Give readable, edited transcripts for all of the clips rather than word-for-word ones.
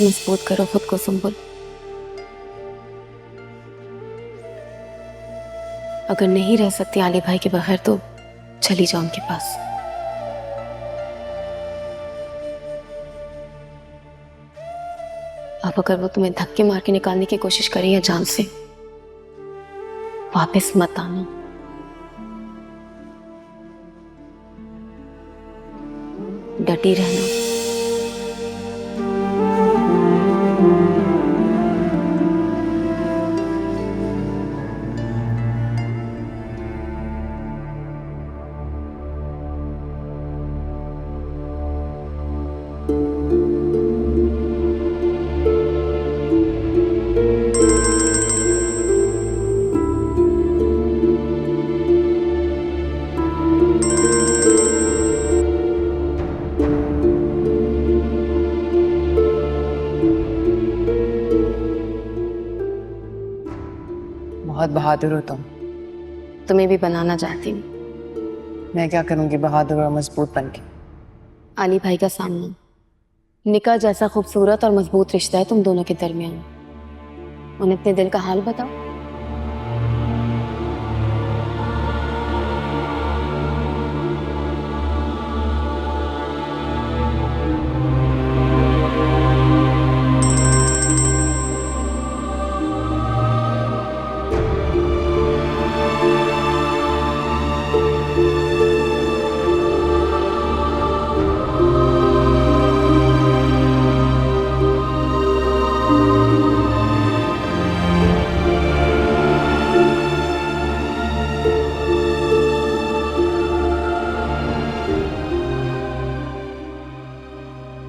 मजबूत करो खुद को सुंबुल। अगर नहीं रह सकती आली भाई के बगैर तो चली जाओ उनके पास। अब अगर वो तुम्हें धक्के मार के निकालने की कोशिश करे या जान से, वापस मत आना। डटी रहना। बहुत बहादुर हो तुम। तुम्हें भी बनाना चाहती हूँ। मैं क्या करूंगी बहादुर और मजबूत बनके? आली भाई का सामना निकाह जैसा खूबसूरत और मजबूत रिश्ता है तुम दोनों के दरमियान। उन्हें अपने दिल का हाल बताओ।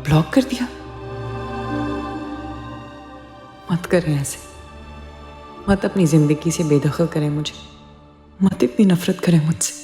ब्लॉक कर दिया? मत करें ऐसे। मत अपनी जिंदगी से बेदखल करें मुझे। मत इतनी नफरत करें मुझसे।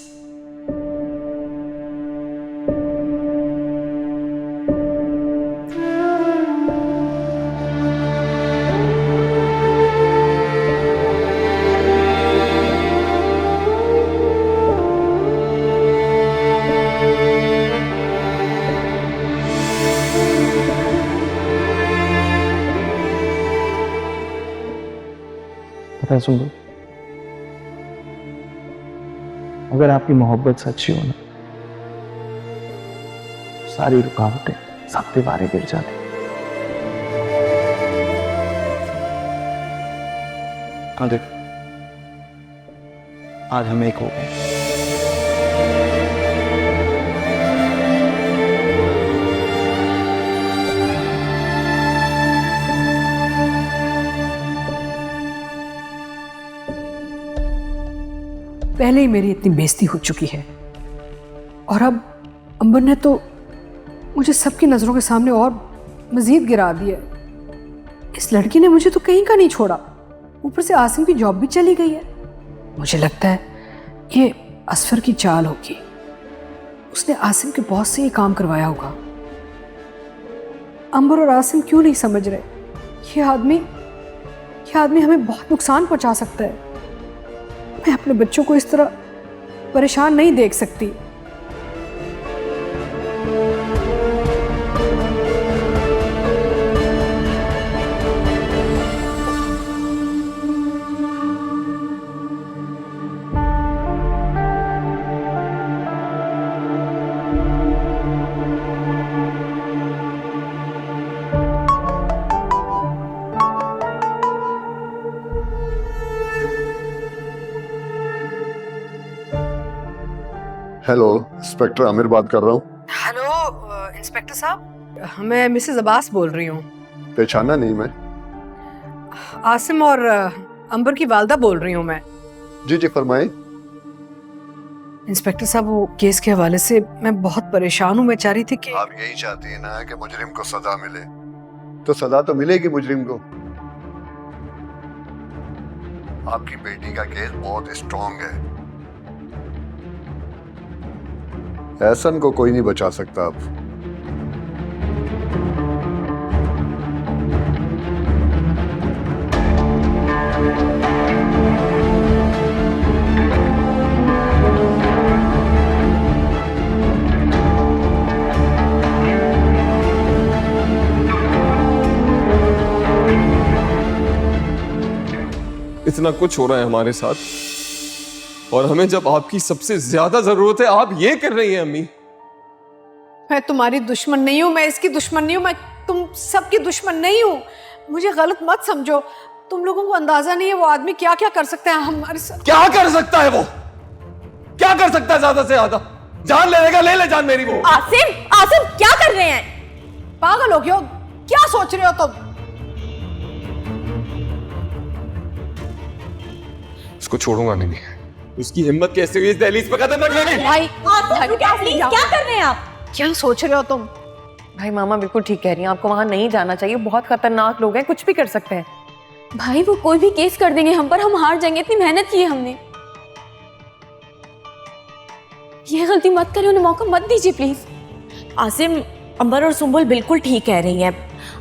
पता है सुंदर, अगर आपकी मोहब्बत सच्ची हो ना, सारी रुकावटें, सब दीवारें गिर जाती। हाँ देख, आज हम एक हो गए। पहले ही मेरी इतनी बेइज्जती हो चुकी है और अब अंबर ने तो मुझे सबकी नज़रों के सामने और मज़ीद गिरा दिया। इस लड़की ने मुझे तो कहीं का नहीं छोड़ा, ऊपर से आसिम की जॉब भी चली गई है। मुझे लगता है ये असफर की चाल होगी। उसने आसिम के बॉस से ये काम करवाया होगा। अंबर और आसिम क्यों नहीं समझ रहे? ये आदमी हमें बहुत नुकसान पहुंचा सकता है। मैं अपने बच्चों को इस तरह परेशान नहीं देख सकती। हेलो, इंस्पेक्टर आमिर बात कर रहा हूँ। हेलो इंस्पेक्टर साहब, मैं मिसेस अब्बास बोल रही हूँ। पहचाना नहीं मैं? आसिम और अंबर की वालदा बोल रही हूँ मैं। जी जी फरमाएं। इंस्पेक्टर साहब, वो केस के हवाले से मैं बहुत परेशान हूँ। मैं चाह रही थी कि आप यही चाहती है ना कि मुजरिम को सजा मिले, तो सजा तो मिलेगी मुजरिम को। आपकी बेटी का केस बहुत स्ट्रॉन्ग है, एहसन को कोई नहीं बचा सकता। अब इतना कुछ हो रहा है हमारे साथ और हमें जब आपकी सबसे ज्यादा जरूरत है आप ये कर रही हैं अम्मी। मैं तुम्हारी दुश्मन नहीं हूँ, मैं इसकी दुश्मन नहीं हूँ, मैं तुम सबकी दुश्मन नहीं हूँ। मुझे गलत मत समझो। तुम लोगों को अंदाजा नहीं है वो आदमी क्या क्या कर सकता है हमारे साथ। क्या कर सकता है वो? क्या कर सकता है ज्यादा से ज्यादा? जान ले लेगा, ले ले जान मेरी वो। आसिम, आसिम क्या कर रहे हैं? पागल हो गए हो? क्या सोच रहे हो तुम? उसको छोड़ूंगा नहीं। उसकी हिम्मत कैसे हुई इस दहलीज पे कदम रखने की? भाई क्या कर रहे हैं आप? क्या सोच रहे हो तुम? भाई मामा बिल्कुल ठीक कह रही हैं, आपको वहां नहीं जाना चाहिए, बहुत खतरनाक लोग हैं, कुछ भी कर सकते हैं। भाई वो कोई भी केस कर देंगे हम पर, हम हार जाएंगे। इतनी मेहनत की है हमने। ये गलती मत करिए, उन्हें मौका मत दीजिए प्लीज। आसिम, अंबर और सुंबुल बिल्कुल ठीक कह रही हैं।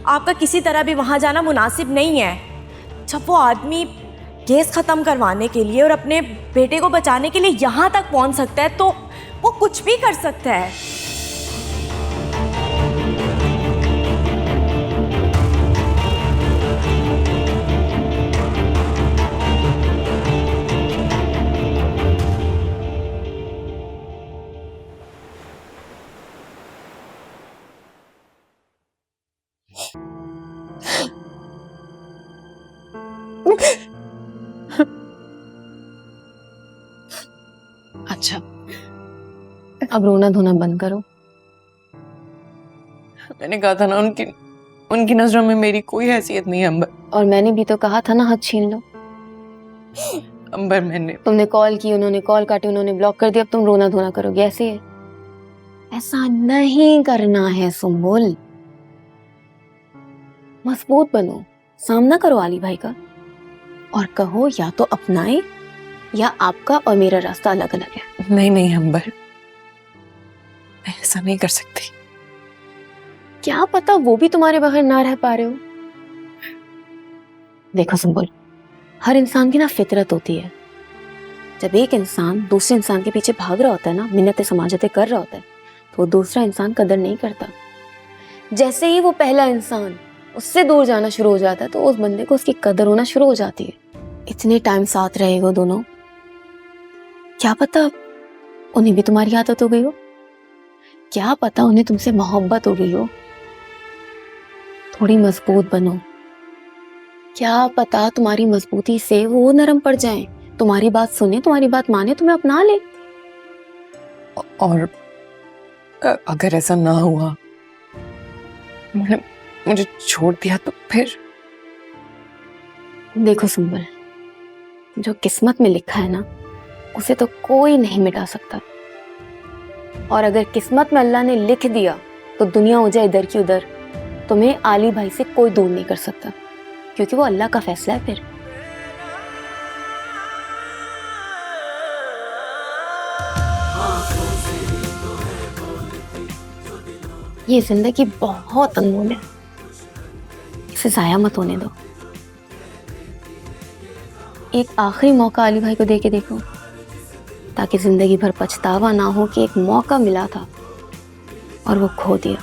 आपका किसी तरह भी वहां जाना मुनासिब नहीं है। जब वो आदमी केस खत्म करवाने के लिए और अपने बेटे को बचाने के लिए यहाँ तक पहुँच सकता है तो वो कुछ भी कर सकता है। अच्छा, अब रोना धोना बंद करो। मैंने कहा था ना उनकी उनकी नजरों में मेरी कोई हैसियत नहीं है अंबर। और मैंने भी तो कहा था ना हाथ छीन लो। अंबर मैंने तुमने कॉल की, उन्होंने कॉल काटी, उन्होंने ब्लॉक कर दिया, अब तुम रोना धोना करोगे? ऐसे है? ऐसा नहीं करना है सुंबुल। मजबूत बनो, सामना करो आली भाई का और कहो या तो अपनाए या आपका और मेरा रास्ता अलग अलग है। नहीं नहीं अंबर, मैं ऐसा नहीं कर सकती। क्या पता वो भी तुम्हारे बगैर ना रह पा रहे हो। देखो सुंबुल, हर इंसान की ना फितरत होती है। जब एक इंसान दूसरे इंसान के पीछे भाग रहा होता है ना, मिन्नतें समाजतें कर रहा होता है, तो वो दूसरा इंसान कदर नहीं करता। जैसे ही वो पहला इंसान उससे दूर जाना शुरू हो जाता है तो उस बंदे को उसकी कदर होना शुरू हो जाती है। इतने टाइम साथ रहे वो दोनों, क्या पता उन्हें भी तुम्हारी आदत हो गई हो, क्या पता उन्हें तुमसे मोहब्बत हो गई हो। थोड़ी मजबूत बनो, क्या पता तुम्हारी मजबूती से वो नरम पड़ जाएं, तुम्हारी बात सुने, तुम्हारी बात माने, तुम्हें अपना ले। और अगर ऐसा ना हुआ, मुझे छोड़ दिया तो फिर? देखो सुंबल, जो किस्मत में लिखा है ना उसे तो कोई नहीं मिटा सकता। और अगर किस्मत में अल्लाह ने लिख दिया तो दुनिया हो जाए इधर की उधर, तुम्हें आली भाई से कोई दूर नहीं कर सकता, क्योंकि वो अल्लाह का फैसला है। फिर ये जिंदगी बहुत अनमोल है, इसे जाया मत होने दो। एक आखिरी मौका अली भाई को दे के देखो, ताकि जिंदगी भर पछतावा ना हो कि एक मौका मिला था और वो खो दिया।